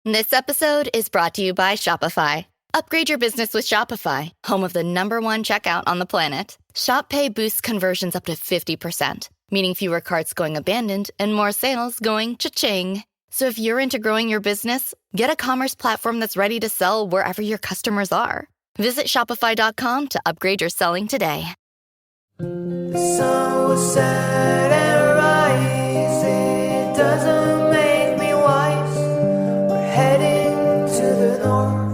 This episode is brought to you by Shopify. Upgrade your business with Shopify, home of the #1 checkout on the planet. Shop Pay boosts conversions up to 50%, meaning fewer carts going abandoned and more sales going cha-ching. So if you're into growing your business, get a commerce platform that's ready to sell wherever your customers are. Visit shopify.com to upgrade your selling today. The sun was set and rise. It doesn't make me wise. We're heading to the north.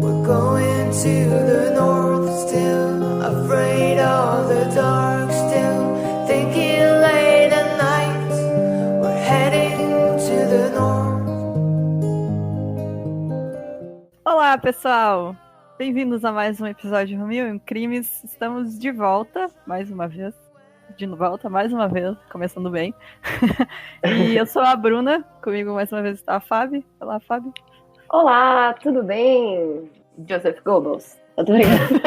We're going to the north. Still afraid of the dark. Still thinking late at night. We're heading to the north. Olá, pessoal! Bem-vindos a mais um episódio de Romeu em Crimes. Estamos de volta, mais uma vez. Começando bem. E eu sou a Bruna, comigo mais uma vez está a Fábio. Olá, Fábio. Olá, tudo bem? Joseph Goebbels. Eu tô brincando.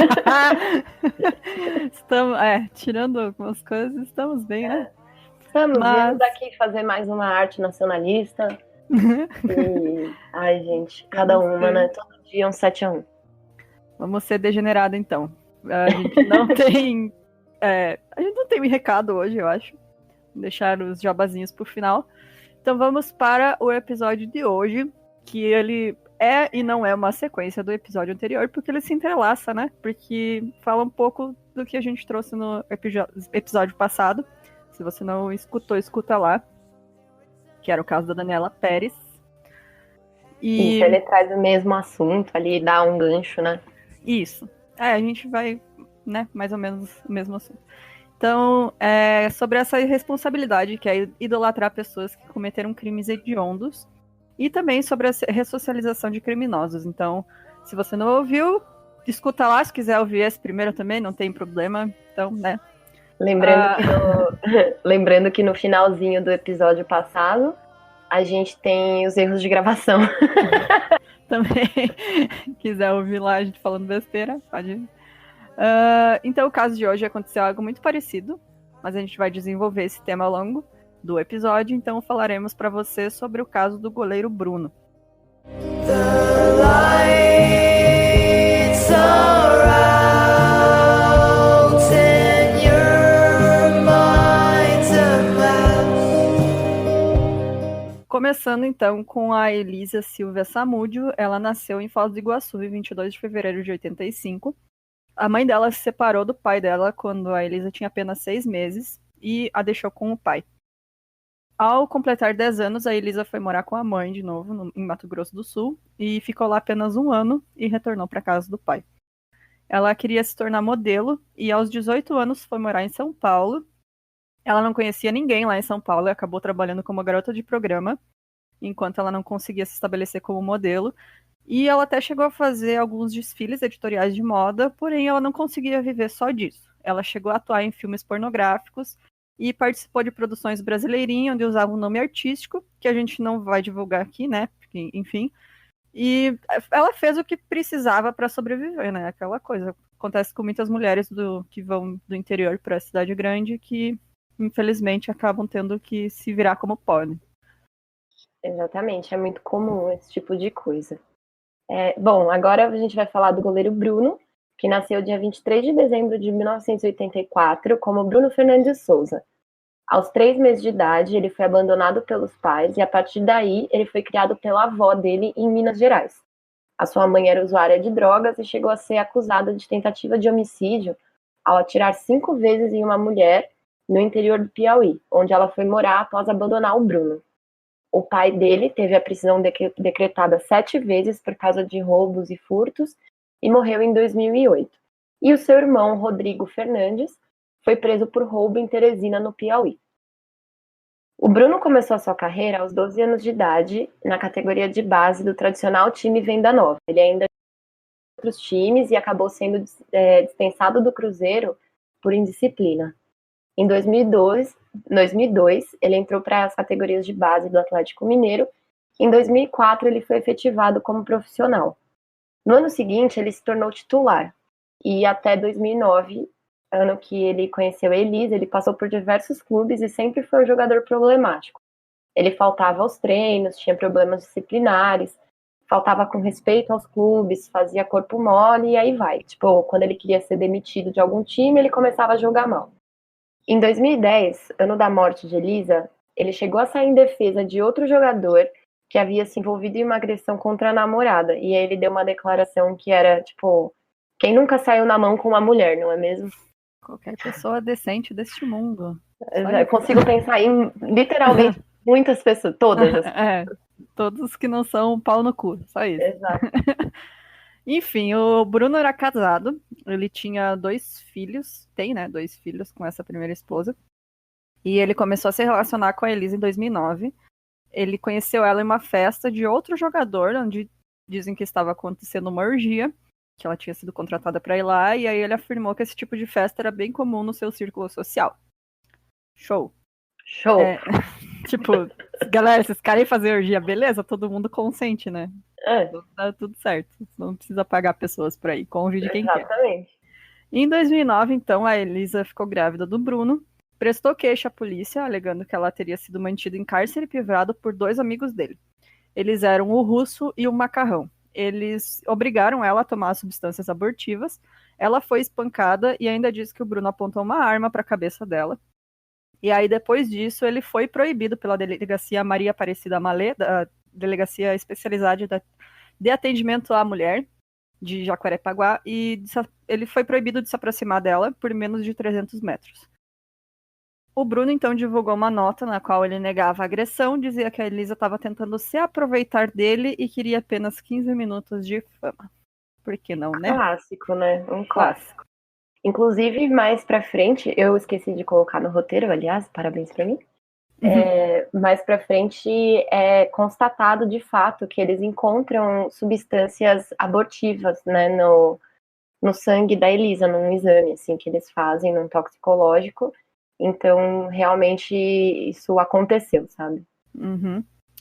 Estamos, tirando algumas coisas, estamos bem, né? Viemos aqui fazer mais uma arte nacionalista. E, ai, gente, cada uma, né? Todo dia um 7-1. Vamos ser degenerado, então. A gente não tem... a gente não tem um recado hoje, eu acho. Vou deixar os jabazinhos pro final. Então vamos para o episódio de hoje, que ele é e não é uma sequência do episódio anterior, porque ele se entrelaça, né? Porque fala um pouco do que a gente trouxe no episódio passado. Se você não escutou, escuta lá. Que era o caso da Daniela Pérez. E ele traz o mesmo assunto ali, dá um gancho, né? Isso. A gente vai, né, mais ou menos o mesmo assunto. Então, sobre essa irresponsabilidade, que é idolatrar pessoas que cometeram crimes hediondos, e também sobre a ressocialização de criminosos. Então, se você não ouviu, escuta lá, se quiser ouvir esse primeiro também, não tem problema. Então, né. Lembrando que no finalzinho do episódio passado, a gente tem os erros de gravação. Também, quiser ouvir lá a gente falando besteira, pode ir. Então, o caso de hoje aconteceu algo muito parecido, mas a gente vai desenvolver esse tema ao longo do episódio, então falaremos para você sobre o caso do goleiro Bruno. The lights surround your mind's a mess. Começando então com a Elisa Silvia Samúdio. Ela nasceu em Foz do Iguaçu em 22 de fevereiro de 85. A mãe dela se separou do pai dela quando a Elisa tinha apenas 6 meses e a deixou com o pai. Ao completar 10 anos, a Elisa foi morar com a mãe de novo em Mato Grosso do Sul e ficou lá apenas 1 ano e retornou para casa do pai. Ela queria se tornar modelo e aos 18 anos foi morar em São Paulo. Ela não conhecia ninguém lá em São Paulo e acabou trabalhando como garota de programa, enquanto ela não conseguia se estabelecer como modelo. E ela até chegou a fazer alguns desfiles editoriais de moda, porém ela não conseguia viver só disso. Ela chegou a atuar em filmes pornográficos e participou de produções brasileirinhas, onde usava um nome artístico, que a gente não vai divulgar aqui, né? Porque, enfim. E ela fez o que precisava para sobreviver, né? Aquela coisa. Acontece com muitas mulheres que vão do interior para a cidade grande, que infelizmente acabam tendo que se virar como podem. Exatamente, é muito comum esse tipo de coisa. Bom, agora a gente vai falar do goleiro Bruno, que nasceu dia 23 de dezembro de 1984 como Bruno Fernandes Souza. Aos 3 meses de idade, ele foi abandonado pelos pais e a partir daí ele foi criado pela avó dele em Minas Gerais. A sua mãe era usuária de drogas e chegou a ser acusada de tentativa de homicídio ao atirar 5 vezes em uma mulher no interior do Piauí, onde ela foi morar após abandonar o Bruno. O pai dele teve a prisão decretada 7 vezes por causa de roubos e furtos e morreu em 2008. E o seu irmão, Rodrigo Fernandes, foi preso por roubo em Teresina, no Piauí. O Bruno começou a sua carreira aos 12 anos de idade na categoria de base do tradicional time Venda Nova. Ele ainda tinha outros times e acabou sendo dispensado do Cruzeiro por indisciplina. Em 2002, ele entrou para as categorias de base do Atlético Mineiro. Em 2004, ele foi efetivado como profissional. No ano seguinte, ele se tornou titular. E até 2009, ano que ele conheceu a Elisa, ele passou por diversos clubes e sempre foi um jogador problemático. Ele faltava aos treinos, tinha problemas disciplinares, faltava com respeito aos clubes, fazia corpo mole e aí vai. Tipo, quando ele queria ser demitido de algum time, ele começava a jogar mal. Em 2010, ano da morte de Elisa, ele chegou a sair em defesa de outro jogador que havia se envolvido em uma agressão contra a namorada. E aí ele deu uma declaração que era, tipo, quem nunca saiu na mão com uma mulher, não é mesmo? Qualquer pessoa decente deste mundo. Eu consigo pensar em, literalmente, muitas pessoas, todas. Todos que não são pau no cu, só isso. Exato. Enfim, o Bruno era casado, ele tinha 2 filhos, tem, né, 2 filhos com essa primeira esposa, e ele começou a se relacionar com a Elisa em 2009. Ele conheceu ela em uma festa de outro jogador, onde dizem que estava acontecendo uma orgia, que ela tinha sido contratada para ir lá, e aí ele afirmou que esse tipo de festa era bem comum no seu círculo social. Show. Tipo, galera, vocês querem fazer orgia, beleza? Todo mundo consente, né? Tá tudo certo. Não precisa pagar pessoas por aí. Convide quem quer. Exatamente. Em 2009, então, a Elisa ficou grávida do Bruno, prestou queixa à polícia, alegando que ela teria sido mantida em cárcere privado por 2 amigos dele. Eles eram o Russo e o Macarrão. Eles obrigaram ela a tomar substâncias abortivas. Ela foi espancada e ainda disse que o Bruno apontou uma arma para a cabeça dela. E aí, depois disso, ele foi proibido pela Delegacia Maria Aparecida Malê, da Delegacia Especializada de Atendimento à Mulher, de Jacarepaguá, e ele foi proibido de se aproximar dela por menos de 300 metros. O Bruno, então, divulgou uma nota na qual ele negava a agressão, dizia que a Elisa estava tentando se aproveitar dele e queria apenas 15 minutos de fama. Por que não, né? Clássico, né? Um clássico. Inclusive, mais pra frente, eu esqueci de colocar no roteiro, aliás, parabéns pra mim. Mais pra frente é constatado de fato que eles encontram substâncias abortivas, né, no sangue da Elisa, num exame assim, que eles fazem, num toxicológico. Então, realmente, isso aconteceu, sabe?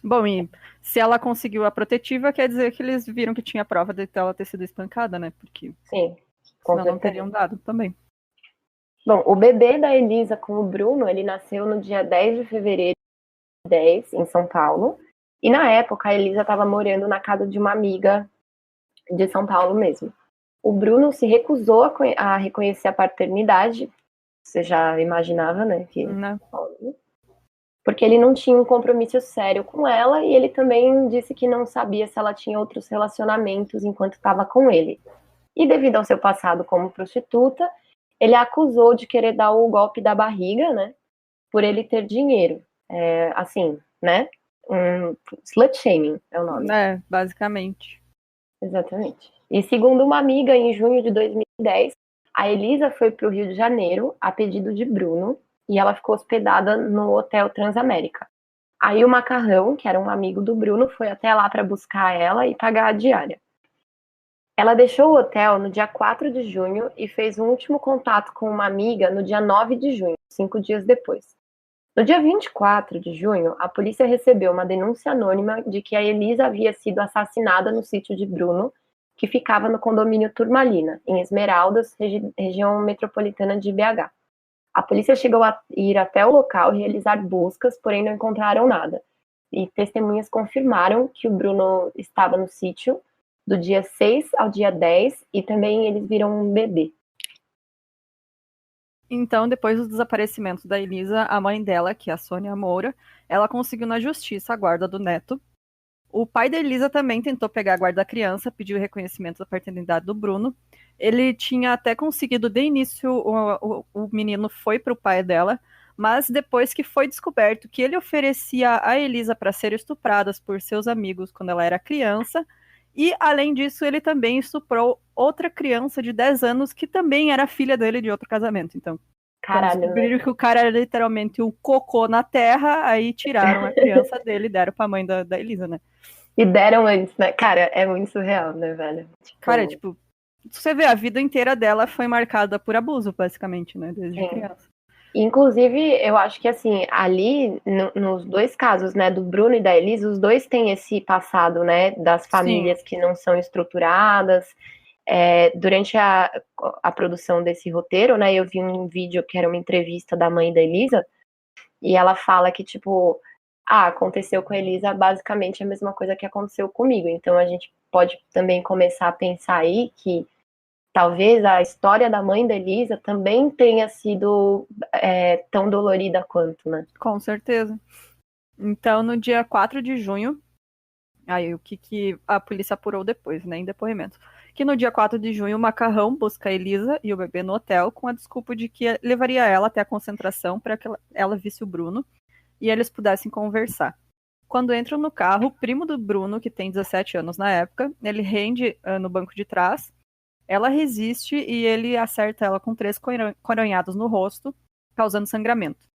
Bom, e se ela conseguiu a protetiva, quer dizer que eles viram que tinha prova de ela ter sido espancada, né? Porque sim, senão não teriam dado também. Bom, o bebê da Elisa com o Bruno, ele nasceu no dia 10 de fevereiro de 2010, em São Paulo. E na época, a Elisa estava morando na casa de uma amiga de São Paulo mesmo. O Bruno se recusou a reconhecer a paternidade. Você já imaginava, né? Não. Porque ele não tinha um compromisso sério com ela e ele também disse que não sabia se ela tinha outros relacionamentos enquanto estava com ele. E devido ao seu passado como prostituta, ele a acusou de querer dar o golpe da barriga, né? Por ele ter dinheiro. Assim, né? Slut shaming é o nome. Basicamente. Exatamente. E segundo uma amiga, em junho de 2010, a Elisa foi para o Rio de Janeiro a pedido de Bruno e ela ficou hospedada no Hotel Transamérica. Aí o Macarrão, que era um amigo do Bruno, foi até lá para buscar ela e pagar a diária. Ela deixou o hotel no dia 4 de junho e fez um último contato com uma amiga no dia 9 de junho, 5 dias depois. No dia 24 de junho, a polícia recebeu uma denúncia anônima de que a Elisa havia sido assassinada no sítio de Bruno, que ficava no condomínio Turmalina, em Esmeraldas, região metropolitana de BH. A polícia chegou a ir até o local e realizar buscas, porém não encontraram nada. E testemunhas confirmaram que o Bruno estava no sítio do dia 6 ao dia 10 e também eles viram um bebê. Então, depois do desaparecimento da Elisa, a mãe dela, que é a Sônia Moura, ela conseguiu na justiça a guarda do neto. O pai da Elisa também tentou pegar a guarda da criança, pediu reconhecimento da paternidade do Bruno. Ele tinha até conseguido, de início, o menino foi para o pai dela, mas depois que foi descoberto que ele oferecia a Elisa para ser estuprada por seus amigos quando ela era criança, e, além disso, ele também estuprou outra criança de 10 anos que também era filha dele de outro casamento. Então, caralho, descobriram que o cara era literalmente um cocô na terra, aí tiraram a criança dele e deram pra mãe da Elisa, né? E deram antes, né? Cara, é muito surreal, né, velho? Cara, tipo, você vê, a vida inteira dela foi marcada por abuso, basicamente, né? Desde criança. Inclusive, eu acho que, assim, ali, nos 2 casos, né, do Bruno e da Elisa, os 2 têm esse passado, né, das famílias que não são estruturadas. Durante a produção desse roteiro, né, eu vi um vídeo que era uma entrevista da mãe da Elisa, e ela fala que, tipo, aconteceu com a Elisa basicamente a mesma coisa que aconteceu comigo. Então a gente pode também começar a pensar aí que talvez a história da mãe da Elisa também tenha sido tão dolorida quanto, né? Com certeza. Então, no dia 4 de junho, aí o que a polícia apurou depois, né, em depoimento, que no dia 4 de junho o Macarrão busca a Elisa e o bebê no hotel com a desculpa de que levaria ela até a concentração para que ela visse o Bruno e eles pudessem conversar. Quando entram no carro, o primo do Bruno, que tem 17 anos na época, ele rende no banco de trás, ela resiste e ele acerta ela com 3 coronhados no rosto, causando sangramento.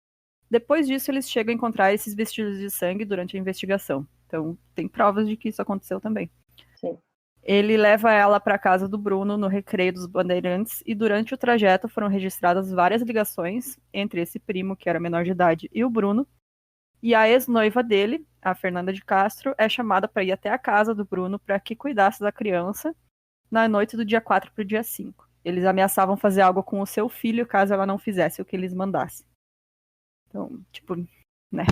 Depois disso, eles chegam a encontrar esses vestidos de sangue durante a investigação. Então, tem provas de que isso aconteceu também. Sim. Ele leva ela para a casa do Bruno no Recreio dos Bandeirantes e durante o trajeto foram registradas várias ligações entre esse primo, que era menor de idade, e o Bruno. E a ex-noiva dele, a Fernanda de Castro, é chamada para ir até a casa do Bruno para que cuidasse da criança na noite do dia 4 para o dia 5. Eles ameaçavam fazer algo com o seu filho caso ela não fizesse o que eles mandassem. Então, tipo, né?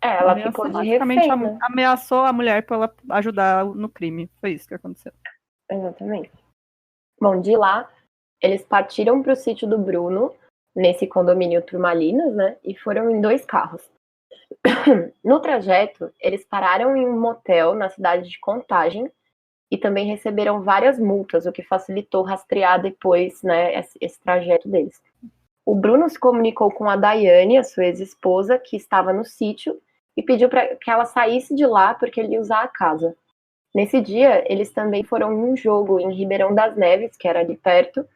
Ela ficou de basicamente refém, né? ameaçou a mulher para ela ajudar no crime. Foi isso que aconteceu. Exatamente. Bom, de lá, eles partiram para o sítio do Bruno, nesse condomínio Turmalinas, né? E foram em 2 carros. No trajeto, eles pararam em um motel na cidade de Contagem e também receberam várias multas, o que facilitou rastrear depois, né, esse trajeto deles. O Bruno se comunicou com a Daiane, a sua ex-esposa, que estava no sítio, e pediu para que ela saísse de lá porque ele ia usar a casa. Nesse dia, eles também foram num jogo em Ribeirão das Neves, que era ali perto,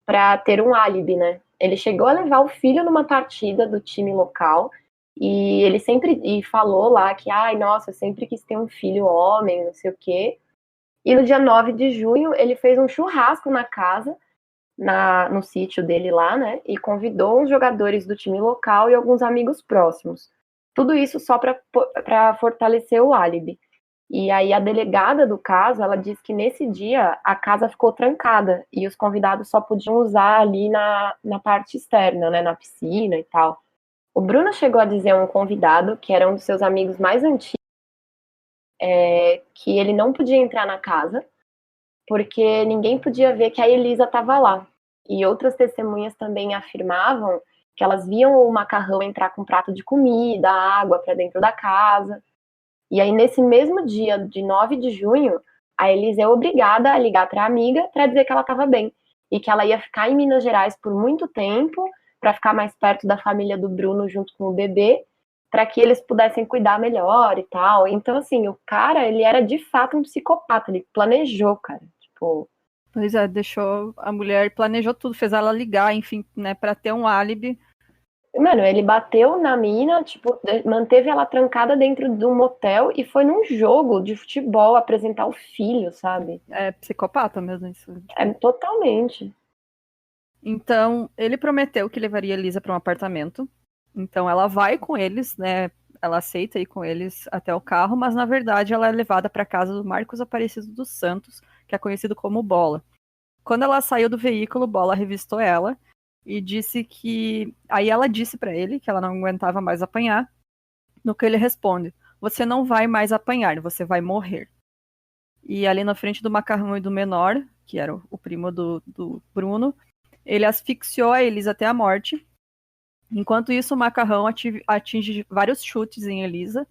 para ter um álibi, né? Ele chegou a levar o filho numa partida do time local e ele sempre falou lá que, ai, nossa, eu sempre quis ter um filho homem, não sei o quê. E no dia 9 de junho, ele fez um churrasco na casa, no sítio dele lá, né? E convidou os jogadores do time local e alguns amigos próximos. Tudo isso só para fortalecer o álibi. E aí a delegada do caso, ela disse que nesse dia a casa ficou trancada e os convidados só podiam usar ali na parte externa, né? Na piscina e tal. O Bruno chegou a dizer a um convidado, que era um dos seus amigos mais antigos, que ele não podia entrar na casa, porque ninguém podia ver que a Elisa estava lá. E outras testemunhas também afirmavam que elas viam o Macarrão entrar com um prato de comida, água para dentro da casa. E aí, nesse mesmo dia, de 9 de junho, a Elisa é obrigada a ligar para a amiga para dizer que ela estava bem. E que ela ia ficar em Minas Gerais por muito tempo, para ficar mais perto da família do Bruno junto com o bebê, para que eles pudessem cuidar melhor e tal. Então, assim, o cara, ele era de fato um psicopata, ele planejou, cara. Tipo... Pois é, deixou a mulher, planejou tudo, fez ela ligar, enfim, né, para ter um álibi. Mano, ele bateu na mina, tipo, manteve ela trancada dentro de um motel e foi num jogo de futebol apresentar o filho, sabe? É psicopata mesmo isso. É totalmente. Então, ele prometeu que levaria a Elisa para um apartamento. Então, ela vai com eles, né? Ela aceita ir com eles até o carro, mas na verdade ela é levada para a casa do Marcos Aparecido dos Santos, que é conhecido como Bola. Quando ela saiu do veículo, Bola revistou ela e disse que... Aí ela disse para ele que ela não aguentava mais apanhar, no que ele responde: você não vai mais apanhar, você vai morrer. E ali na frente do Macarrão e do menor, que era o primo do Bruno, ele asfixiou a Elisa até a morte. Enquanto isso, o Macarrão atinge vários chutes em Elisa.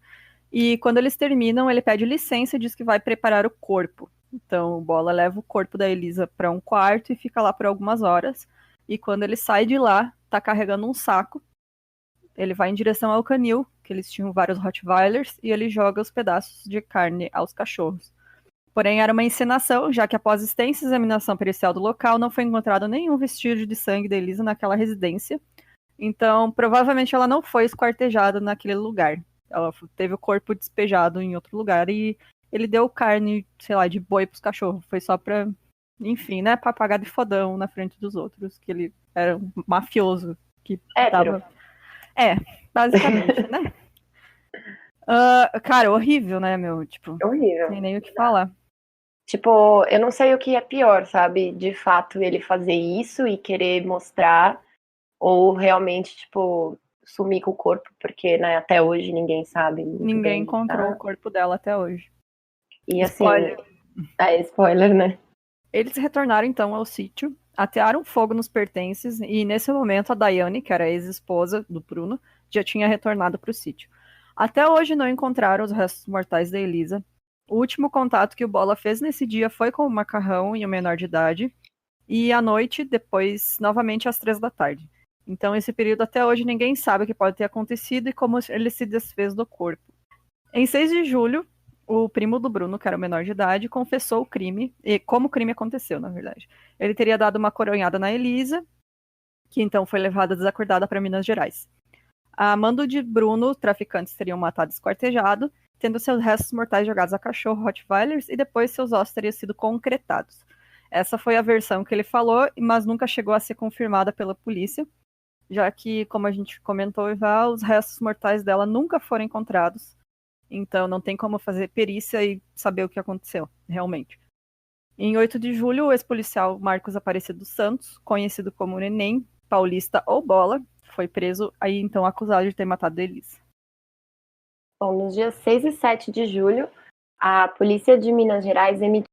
E quando eles terminam, ele pede licença e diz que vai preparar o corpo. Então, o Bola leva o corpo da Elisa para um quarto e fica lá por algumas horas. E quando ele sai de lá, tá carregando um saco. Ele vai em direção ao canil, que eles tinham vários Rottweilers, e ele joga os pedaços de carne aos cachorros. Porém, era uma encenação, já que após extensa examinação pericial do local, não foi encontrado nenhum vestígio de sangue da Elisa naquela residência. Então, provavelmente ela não foi esquartejada naquele lugar. Ela teve o corpo despejado em outro lugar e ele deu carne, sei lá, de boi pros cachorros. Foi só pra, enfim, né, pra pagar de fodão na frente dos outros, que ele era um mafioso que tava... basicamente, né? Cara, horrível, né, meu? Tipo, Horrível. nem o que falar. Tipo, eu não sei o que é pior, sabe? De fato, ele fazer isso e querer mostrar, ou realmente, tipo, sumir com o corpo, porque, né, até hoje ninguém sabe. Ninguém encontrou o corpo dela até hoje. E assim, Spoiler. Spoiler, né? Eles retornaram então ao sítio, atearam fogo nos pertences e nesse momento a Daiane, que era a ex-esposa do Bruno, já tinha retornado para o sítio. Até hoje não encontraram os restos mortais da Elisa. O último contato que o Bola fez nesse dia foi com o Macarrão e o menor de idade, e à noite, depois, novamente às 3 da tarde. Então, esse período até hoje ninguém sabe o que pode ter acontecido e como ele se desfez do corpo. Em 6 de julho, o primo do Bruno, que era o menor de idade, confessou o crime, e como o crime aconteceu, na verdade. Ele teria dado uma coronhada na Elisa, que então foi levada desacordada para Minas Gerais. A mando de Bruno, traficantes teriam matado e esquartejado, tendo seus restos mortais jogados a cachorro Rottweilers e depois seus ossos teriam sido concretados. Essa foi a versão que ele falou, mas nunca chegou a ser confirmada pela polícia, já que, como a gente comentou já, os restos mortais dela nunca foram encontrados. Então não tem como fazer perícia e saber o que aconteceu, realmente. Em 8 de julho, o ex-policial Marcos Aparecido Santos, conhecido como Neném, Paulista ou Bola, foi preso, aí então acusado de ter matado a Elisa. Bom, nos dias 6 e 7 de julho, a polícia de Minas Gerais emitiu,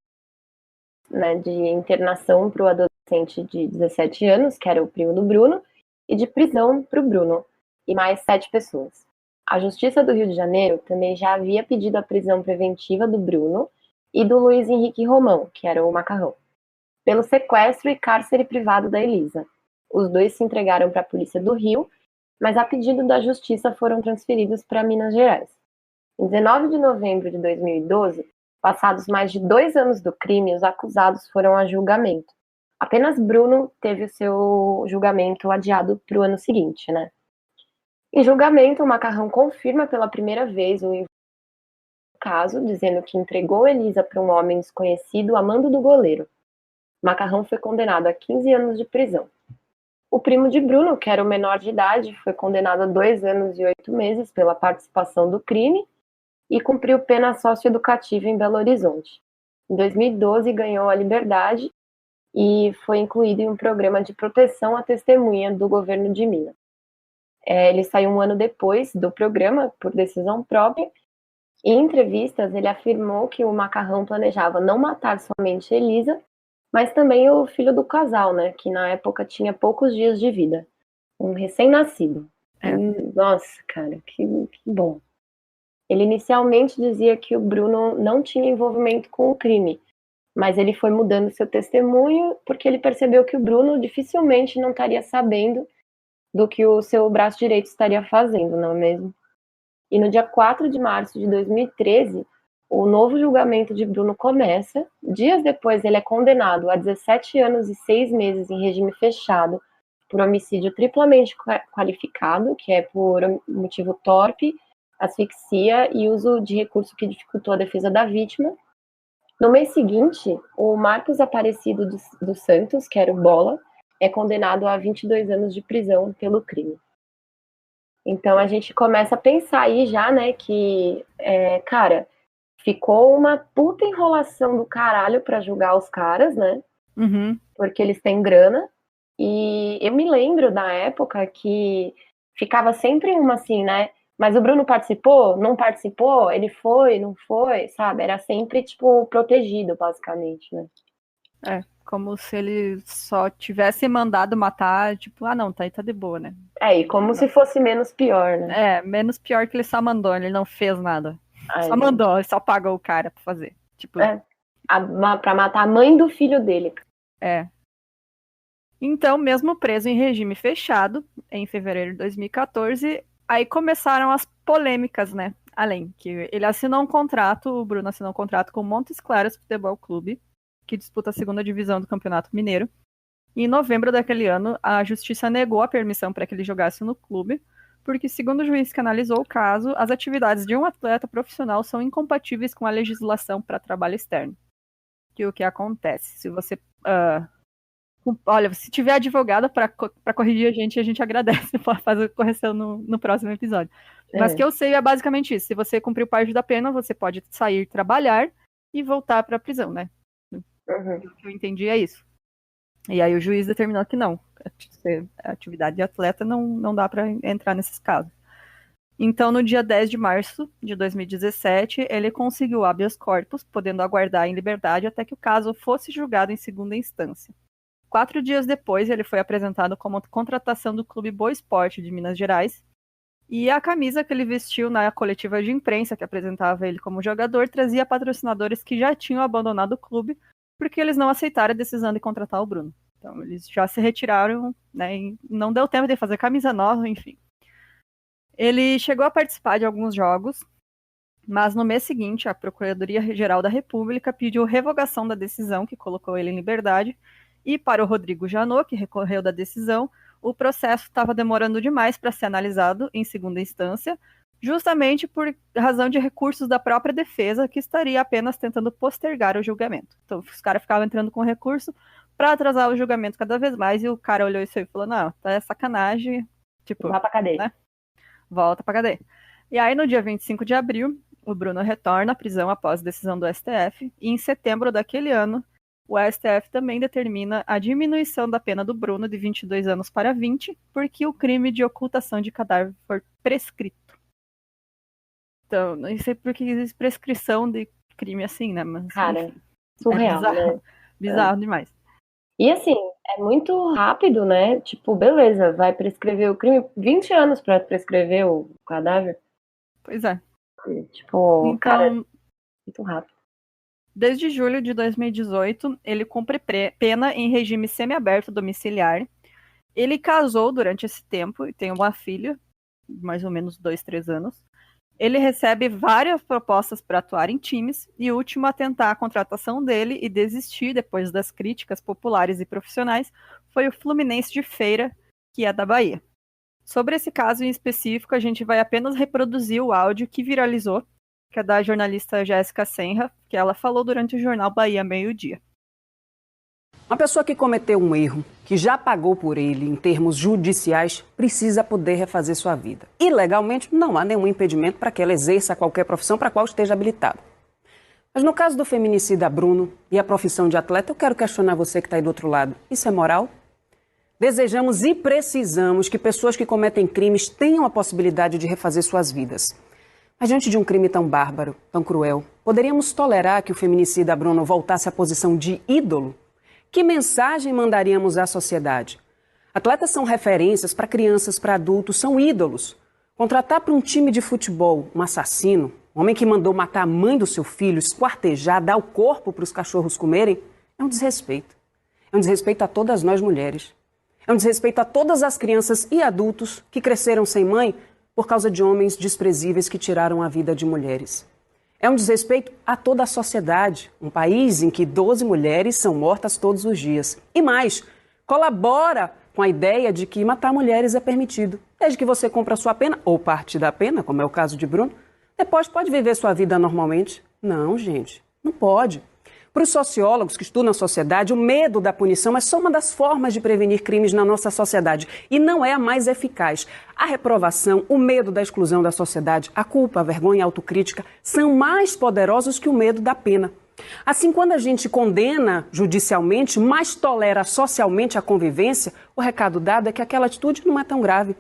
né, de internação para o adolescente de 17 anos, que era o primo do Bruno, e de prisão para o Bruno, e mais 7 pessoas. A Justiça do Rio de Janeiro também já havia pedido a prisão preventiva do Bruno e do Luiz Henrique Romão, que era o Macarrão, pelo sequestro e cárcere privado da Elisa. Os dois se entregaram para a polícia do Rio, mas a pedido da Justiça foram transferidos para Minas Gerais. Em 19 de novembro de 2012, passados mais de 2 anos do crime, os acusados foram a julgamento. Apenas Bruno teve o seu julgamento adiado para o ano seguinte, né? Em julgamento, o Macarrão confirma pela primeira vez o caso, dizendo que entregou Elisa para um homem desconhecido a mando do goleiro. Macarrão foi condenado a 15 anos de prisão. O primo de Bruno, que era o menor de idade, foi condenado a 2 anos e 8 meses pela participação do crime e cumpriu pena socioeducativa em Belo Horizonte. Em 2012, ganhou a liberdade e foi incluído em um programa de proteção à testemunha do governo de Minas. Ele saiu 1 ano depois do programa, por decisão própria, e em entrevistas ele afirmou que o Macarrão planejava não matar somente Elisa, mas também o filho do casal, né, que na época tinha poucos dias de vida, um recém-nascido. Nossa, cara, que bom. Ele inicialmente dizia que o Bruno não tinha envolvimento com o crime, mas ele foi mudando seu testemunho porque ele percebeu que o Bruno dificilmente não estaria sabendo do que o seu braço direito estaria fazendo, não é mesmo? E no dia 4 de março de 2013, o novo julgamento de Bruno começa. Dias depois, ele é condenado a 17 anos e 6 meses em regime fechado por homicídio triplamente qualificado, que é por motivo torpe, asfixia e uso de recurso que dificultou a defesa da vítima. No mês seguinte, o Marcos Aparecido dos Santos, que era o Bola, é condenado a 22 anos de prisão pelo crime. Então a gente começa a pensar aí já, né, que, cara, ficou uma puta enrolação do caralho pra julgar os caras, né? Uhum. Porque eles têm grana. E eu me lembro da época que ficava sempre uma assim, né? Mas o Bruno participou? Não participou? Ele foi? Não foi? Sabe? Era sempre, tipo, protegido, basicamente, né? Como se ele só tivesse mandado matar, tipo, não, tá aí, tá de boa, né? E como se fosse menos pior, né? Menos pior que ele só mandou, ele não fez nada. Ai, só mandou, ele só pagou o cara pra fazer. Tipo, pra matar a mãe do filho dele. Então, mesmo preso em regime fechado, em fevereiro de 2014, aí começaram as polêmicas, né? Além que ele assinou um contrato, o Bruno assinou um contrato com o Montes Claros Futebol Clube, que disputa a segunda divisão do Campeonato Mineiro. E em novembro daquele ano, a justiça negou a permissão para que ele jogasse no clube, porque, segundo o juiz que analisou o caso, as atividades de um atleta profissional são incompatíveis com a legislação para trabalho externo. Que o que acontece? Se você... olha, se tiver advogado para corrigir a gente agradece, pode fazer correção no próximo episódio. Mas o que eu sei é basicamente isso. Se você cumpriu parte da pena, você pode sair trabalhar e voltar para a prisão, né? Uhum. O que eu entendi é isso. E aí o juiz determinou que não, a atividade de atleta não dá para entrar nesses casos. Então, no dia 10 de março de 2017, ele conseguiu habeas corpus, podendo aguardar em liberdade até que o caso fosse julgado em segunda instância. 4 dias depois, ele foi apresentado como contratação do Clube Boa Esporte de Minas Gerais, e a camisa que ele vestiu na coletiva de imprensa que apresentava ele como jogador trazia patrocinadores que já tinham abandonado o clube porque eles não aceitaram a decisão de contratar o Bruno. Então, eles já se retiraram, né, e não deu tempo de fazer camisa nova, enfim. Ele chegou a participar de alguns jogos, mas no mês seguinte, a Procuradoria-Geral da República pediu revogação da decisão que colocou ele em liberdade, e para o Rodrigo Janot, que recorreu da decisão, o processo estava demorando demais para ser analisado em segunda instância, justamente por razão de recursos da própria defesa, que estaria apenas tentando postergar o julgamento. Então, os caras ficavam entrando com recurso para atrasar o julgamento cada vez mais, e o cara olhou isso aí e falou, não, tá sacanagem, tipo... Vá pra cadeia. Né? Volta pra cadeia. E aí, no dia 25 de abril, o Bruno retorna à prisão após decisão do STF, e em setembro daquele ano, o STF também determina a diminuição da pena do Bruno de 22 anos para 20, porque o crime de ocultação de cadáver foi prescrito. Então, não sei por que existe prescrição de crime assim, né? Mas, Cara, enfim, surreal, bizarro, né? bizarro demais. E assim, é muito rápido, né? Tipo, beleza, vai prescrever o crime, 20 anos pra prescrever o cadáver. Pois é. Tipo, Então, cara, muito rápido. desde julho de 2018, ele cumpre pena em regime semiaberto domiciliar. Ele casou durante esse tempo e tem uma filha, mais ou menos 2, 3 anos. Ele recebe várias propostas para atuar em times, e o último a tentar a contratação dele e desistir depois das críticas populares e profissionais foi o Fluminense de Feira, que é da Bahia. Sobre esse caso em específico, a gente vai apenas reproduzir o áudio que viralizou, que é da jornalista Jéssica Senra, que ela falou durante o jornal Bahia Meio-Dia. Uma pessoa que cometeu um erro, que já pagou por ele em termos judiciais, precisa poder refazer sua vida. E legalmente não há nenhum impedimento para que ela exerça qualquer profissão para a qual esteja habilitada. Mas no caso do feminicida Bruno e a profissão de atleta, eu quero questionar você que está aí do outro lado. Isso é moral? Desejamos e precisamos que pessoas que cometem crimes tenham a possibilidade de refazer suas vidas. Mas diante de um crime tão bárbaro, tão cruel, poderíamos tolerar que o feminicida Bruno voltasse à posição de ídolo? Que mensagem mandaríamos à sociedade? Atletas são referências para crianças, para adultos, são ídolos. Contratar para um time de futebol um assassino, um homem que mandou matar a mãe do seu filho, esquartejar, dar o corpo para os cachorros comerem, é um desrespeito. É um desrespeito a todas nós mulheres. É um desrespeito a todas as crianças e adultos que cresceram sem mãe por causa de homens desprezíveis que tiraram a vida de mulheres. É um desrespeito a toda a sociedade, um país em que 12 mulheres são mortas todos os dias. E mais, colabora com a ideia de que matar mulheres é permitido. Desde que você cumpra a sua pena, ou parte da pena, como é o caso de Bruno, depois pode viver sua vida normalmente. Não, gente, não pode. Para os sociólogos que estudam a sociedade, o medo da punição é só uma das formas de prevenir crimes na nossa sociedade e não é a mais eficaz. A reprovação, o medo da exclusão da sociedade, a culpa, a vergonha e a autocrítica são mais poderosos que o medo da pena. Assim, quando a gente condena judicialmente, mas tolera socialmente a convivência, o recado dado é que aquela atitude não é tão grave.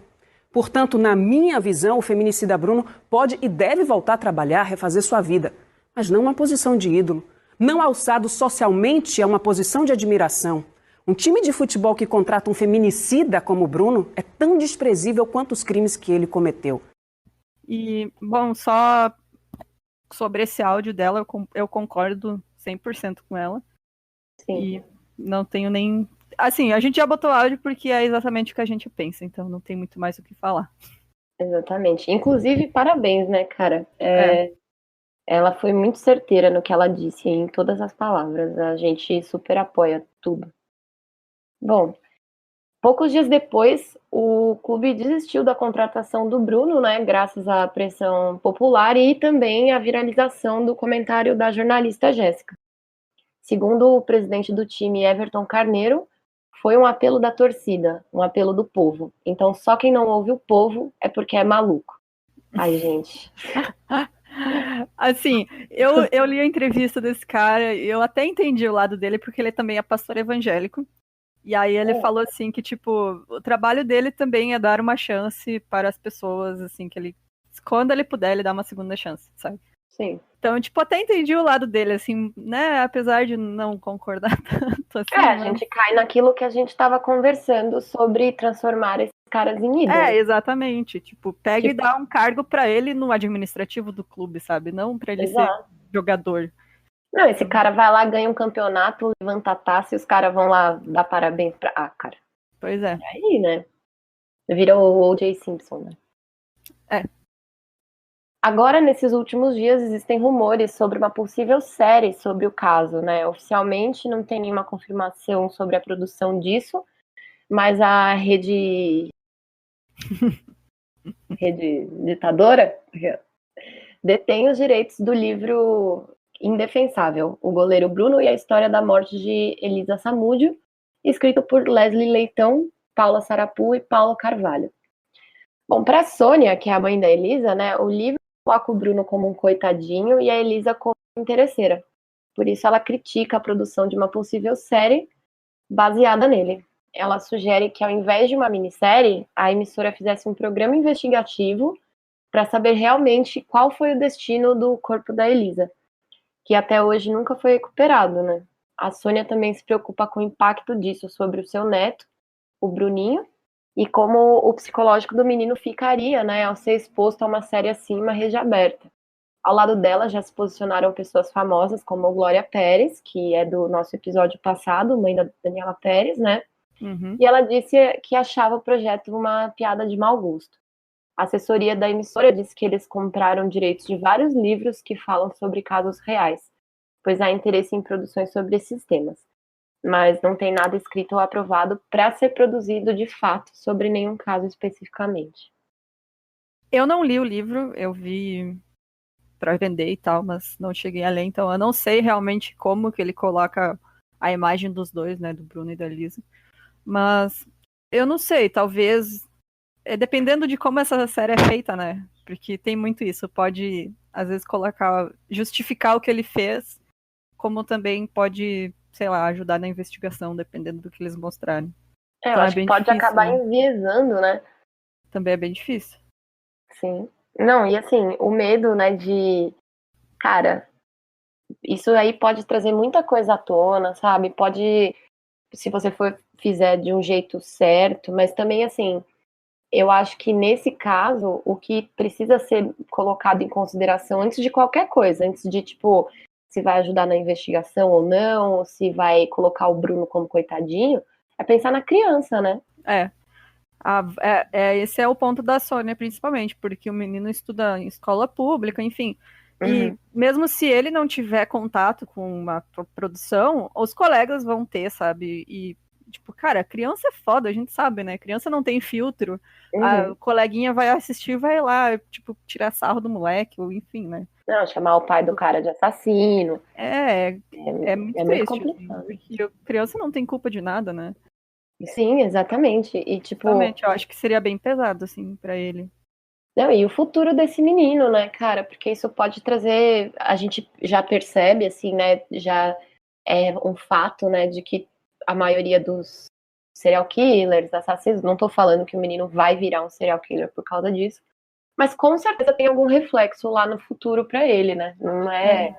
Portanto, na minha visão, o feminicida Bruno pode e deve voltar a trabalhar, refazer sua vida, mas não uma posição de ídolo. Não alçado socialmente a uma posição de admiração. Um time de futebol que contrata um feminicida como o Bruno é tão desprezível quanto os crimes que ele cometeu. E, bom, só sobre esse áudio dela, eu concordo 100% com ela. Sim. E não tenho nem... Assim, a gente já botou áudio porque é exatamente o que a gente pensa, então não tem muito mais o que falar. Exatamente. Inclusive, parabéns, né, cara? Ela foi muito certeira no que ela disse, em todas as palavras. A gente super apoia tudo. Bom, poucos dias depois, o clube desistiu da contratação do Bruno, né, graças à pressão popular e também à viralização do comentário da jornalista Jéssica. Segundo o presidente do time, Everton Carneiro, foi um apelo da torcida, um apelo do povo. Então, só quem não ouve o povo é porque é maluco. Ai, gente... Assim, eu li a entrevista desse cara e eu até entendi o lado dele, porque ele também é pastor evangélico. E aí ele falou assim que, tipo, o trabalho dele também é dar uma chance para as pessoas, assim, que ele, quando ele puder, ele dá uma segunda chance, sabe? Sim. Então, tipo, até entendi o lado dele, assim, né? Apesar de não concordar tanto, assim. A gente cai naquilo que a gente estava conversando sobre transformar esses caras em ídolos. Exatamente. Tipo, pega e Tipo, dá um cargo pra ele no administrativo do clube, sabe? Não pra ele exato. ser jogador. Não, esse cara vai lá, ganha um campeonato, levanta a taça e os caras vão lá dar parabéns pra... Ah, cara. Pois é. Aí, né? Vira o O.J. Simpson, né? É. Agora, nesses últimos dias, existem rumores sobre uma possível série sobre o caso, né? Oficialmente não tem nenhuma confirmação sobre a produção disso, mas a rede ditadora detém os direitos do livro Indefensável, o goleiro Bruno e a história da morte de Elisa Samúdio, escrito por Leslie Leitão, Paula Sarapu e Paulo Carvalho. Bom, para a Sônia, que é a mãe da Elisa, né, o livro coloca o Bruno como um coitadinho e a Elisa como interesseira. Por isso ela critica a produção de uma possível série baseada nele. Ela sugere que, ao invés de uma minissérie, a emissora fizesse um programa investigativo para saber realmente qual foi o destino do corpo da Elisa, que até hoje nunca foi recuperado, né? A Sônia também se preocupa com o impacto disso sobre o seu neto, o Bruninho, e como o psicológico do menino ficaria, né, ao ser exposto a uma série assim, uma rede aberta. Ao lado dela já se posicionaram pessoas famosas como Glória Pérez, que é do nosso episódio passado, mãe da Daniela Pérez, né? Uhum. E ela disse que achava o projeto uma piada de mau gosto. A assessoria da emissora disse que eles compraram direitos de vários livros que falam sobre casos reais, pois há interesse em produções sobre esses temas. Mas não tem nada escrito ou aprovado para ser produzido de fato sobre nenhum caso especificamente. Eu não li o livro, eu vi para vender e tal, mas não cheguei a ler, então eu não sei realmente como que ele coloca a imagem dos dois, né, do Bruno e da Lisa. Mas eu não sei, talvez dependendo de como essa série é feita, né? Porque tem muito isso, pode às vezes colocar, justificar o que ele fez, como também pode, sei lá, ajudar na investigação, dependendo do que eles mostrarem. Eu Então é acho que bem pode difícil, acabar né? enviesando, né? Também é bem difícil. Sim. Não, e assim, o medo, né, de... Cara, isso aí pode trazer muita coisa à tona, sabe? Pode, se você fizer de um jeito certo, mas também, assim, eu acho que nesse caso, o que precisa ser colocado em consideração antes de qualquer coisa, antes de, tipo, se vai ajudar na investigação ou não, ou se vai colocar o Bruno como coitadinho, é pensar na criança, né? Esse é o ponto da Sônia, principalmente, porque o menino estuda em escola pública, enfim. E Uhum. mesmo se ele não tiver contato com uma produção, os colegas vão ter, sabe? E, tipo, cara, criança é foda, a gente sabe, né? Criança não tem filtro. A Uhum. coleguinha vai assistir e vai lá, tipo, tirar sarro do moleque, ou enfim, né? Não, chamar o pai do cara de assassino. É muito É muito triste, assim, complicado. porque a criança não tem culpa de nada, né? Sim, exatamente. E, tipo, Justamente, eu acho que seria bem pesado, assim, pra ele. não, e o futuro desse menino, né, cara? Porque isso pode trazer. A gente já percebe, assim, né? Já é um fato, né, de que a maioria dos serial killers, assassinos, não tô falando que o menino vai virar um serial killer por causa disso, mas com certeza tem algum reflexo lá no futuro pra ele, né? Não é.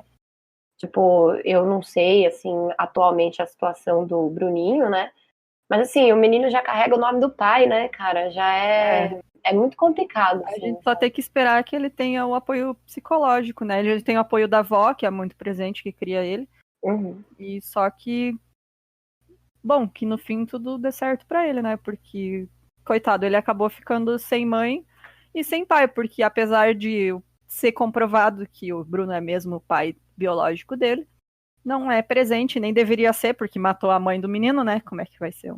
Tipo, eu não sei, assim, atualmente a situação do Bruninho, né? Mas assim, o menino já carrega o nome do pai, né, cara? Já É. é muito complicado, A assim. gente só tem que esperar que ele tenha o apoio psicológico, né? Ele tem o apoio da avó, que é muito presente, que cria ele. Uhum. E só que, bom, que no fim tudo dê certo pra ele, né? Porque, coitado, ele acabou ficando sem mãe e sem pai, porque apesar de ser comprovado que o Bruno é mesmo o pai biológico dele, não é presente, nem deveria ser, porque matou a mãe do menino, né? Como é que vai ser?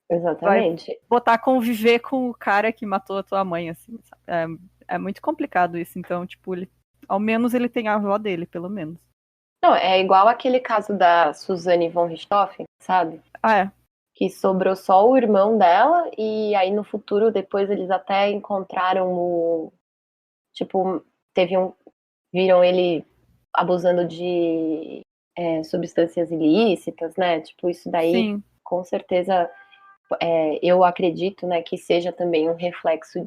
Vai Exatamente. botar a conviver com o cara que matou a tua mãe, assim, sabe? É muito complicado isso. Então, tipo, ao menos ele tem a avó dele, pelo menos. Não, é igual aquele caso da Suzane von Richthofen, sabe? Ah, é. Que sobrou só o irmão dela, e aí no futuro, depois eles até encontraram o. Tipo, teve um. Viram ele abusando de substâncias ilícitas, né? Tipo, isso daí Sim. com certeza, eu acredito, né, que seja também um reflexo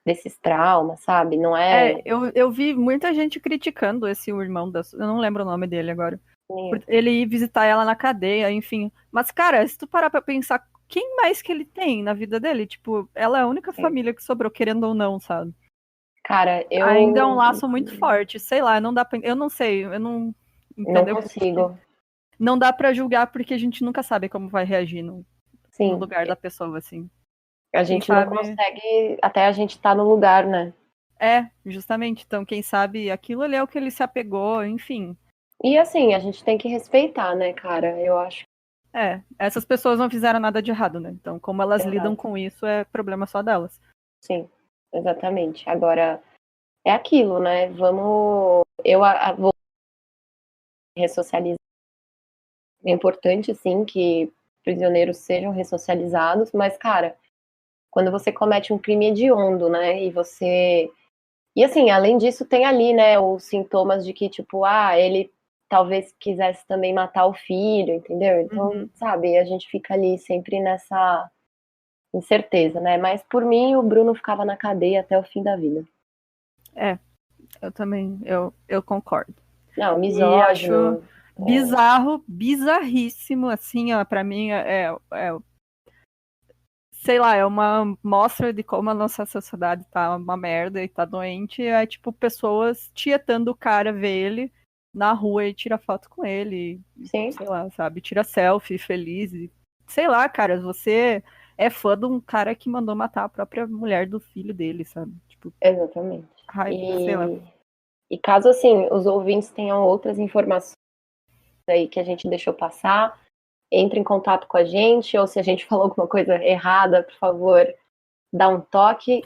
desses traumas, sabe? Não é... Eu vi muita gente criticando esse irmão eu não lembro o nome dele agora. Por ele ir visitar ela na cadeia, enfim. Mas, cara, se tu parar pra pensar, quem mais que ele tem na vida dele? Tipo, ela é a única família que sobrou, querendo ou não, sabe? Cara, Ainda é um laço muito forte, sei lá, não dá pra... Eu não sei, eu não... Não Entendeu? consigo. Não dá pra julgar porque a gente nunca sabe como vai reagir no Sim, lugar da pessoa, assim. a gente não consegue, até a gente tá no lugar, né? Justamente. Então, quem sabe aquilo ali é o que ele se apegou, enfim. E assim, a gente tem que respeitar, né, cara? Eu acho. Essas pessoas não fizeram nada de errado, né? Então, como elas Exato. lidam com isso, é problema só delas. Sim, exatamente. Agora, é aquilo, né? Vou ressocializar. É importante, sim, que prisioneiros sejam ressocializados, mas, cara, quando você comete um crime hediondo, né? E assim, além disso, tem ali, né, os sintomas de que, tipo, ele talvez quisesse também matar o filho, entendeu? Então, sabe, a gente fica ali sempre nessa incerteza, né? Mas por mim, o Bruno ficava na cadeia até o fim da vida. Eu também, eu concordo. Não, E misógino. acho bizarro, bizarríssimo, assim, ó, pra mim sei lá, é uma mostra de como a nossa sociedade tá uma merda e tá doente. É tipo pessoas tietando o cara, vê ele na rua e tira foto com ele. Sim. Sei lá, sabe? Tira selfie feliz. Sei lá, cara, você é fã de um cara que mandou matar a própria mulher do filho dele, sabe? Tipo, Exatamente. sei lá. E caso, assim, os ouvintes tenham outras informações aí que a gente deixou passar, entre em contato com a gente, ou se a gente falou alguma coisa errada, por favor, dá um toque.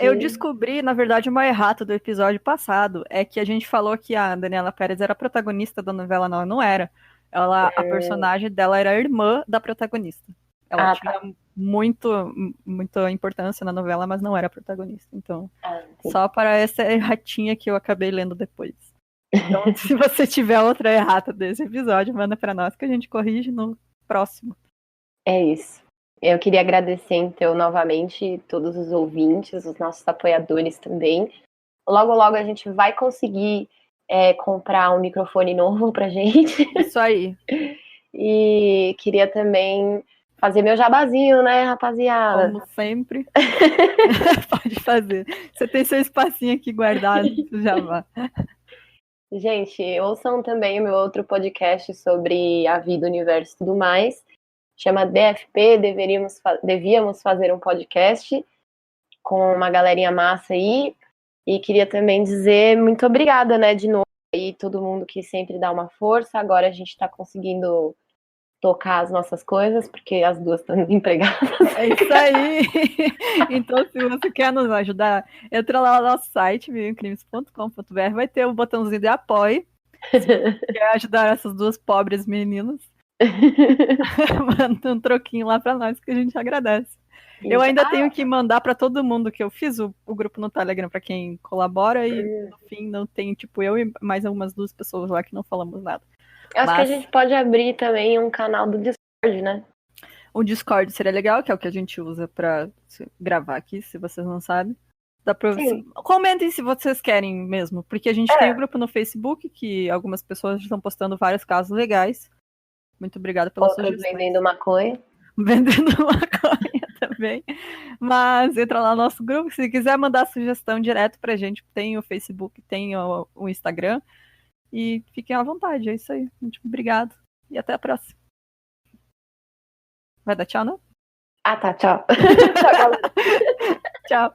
Eu descobri, na verdade, uma errata do episódio passado. É que a gente falou que a Daniela Pérez era a protagonista da novela, não, ela não era. A personagem dela era a irmã da protagonista. Ela tinha muita importância na novela, mas não era a protagonista. Então, só para essa erratinha que eu acabei lendo depois. Então, se você tiver outra errata desse episódio, manda para nós que a gente corrige no próximo. É isso. Eu queria agradecer, então, novamente todos os ouvintes, os nossos apoiadores também. Logo, logo a gente vai conseguir comprar um microfone novo pra gente. Isso aí. E queria também fazer meu jabazinho, né, rapaziada? Como sempre. Pode fazer. Você tem seu espacinho aqui guardado pro jabá. Gente, ouçam também o meu outro podcast sobre a vida, o universo e tudo mais. Chama DFP, devíamos fazer um podcast com uma galerinha massa aí. E queria também dizer muito obrigada, né, de novo. E todo mundo que sempre dá uma força. Agora a gente tá conseguindo tocar as nossas coisas, porque as duas estão desempregadas. É isso aí! Então, se você quer nos ajudar, entra lá no nosso site, viveemcrimes.com.br, vai ter o botãozinho de apoio. Se você quer ajudar essas duas pobres meninas, manda um troquinho lá pra nós que a gente agradece. Eu ainda tenho que mandar pra todo mundo que eu fiz o grupo no Telegram pra quem colabora e no fim não tem, tipo, eu e mais algumas duas pessoas lá que não falamos nada. Acho que a gente pode abrir também um canal do Discord, né? O Discord seria legal, que é o que a gente usa pra gravar aqui, se vocês não sabem. Comentem se vocês querem mesmo, porque a gente tem um grupo no Facebook que algumas pessoas estão postando vários casos legais. Muito obrigada pela sugestão. Vendendo maconha. Vendendo maconha também. Mas entra lá no nosso grupo. Se quiser mandar sugestão direto pra gente, tem o Facebook, tem o Instagram. E fiquem à vontade, é isso aí. Muito obrigado. E até a próxima. Vai dar tchau, não? Ah, tá, tchau. Tchau.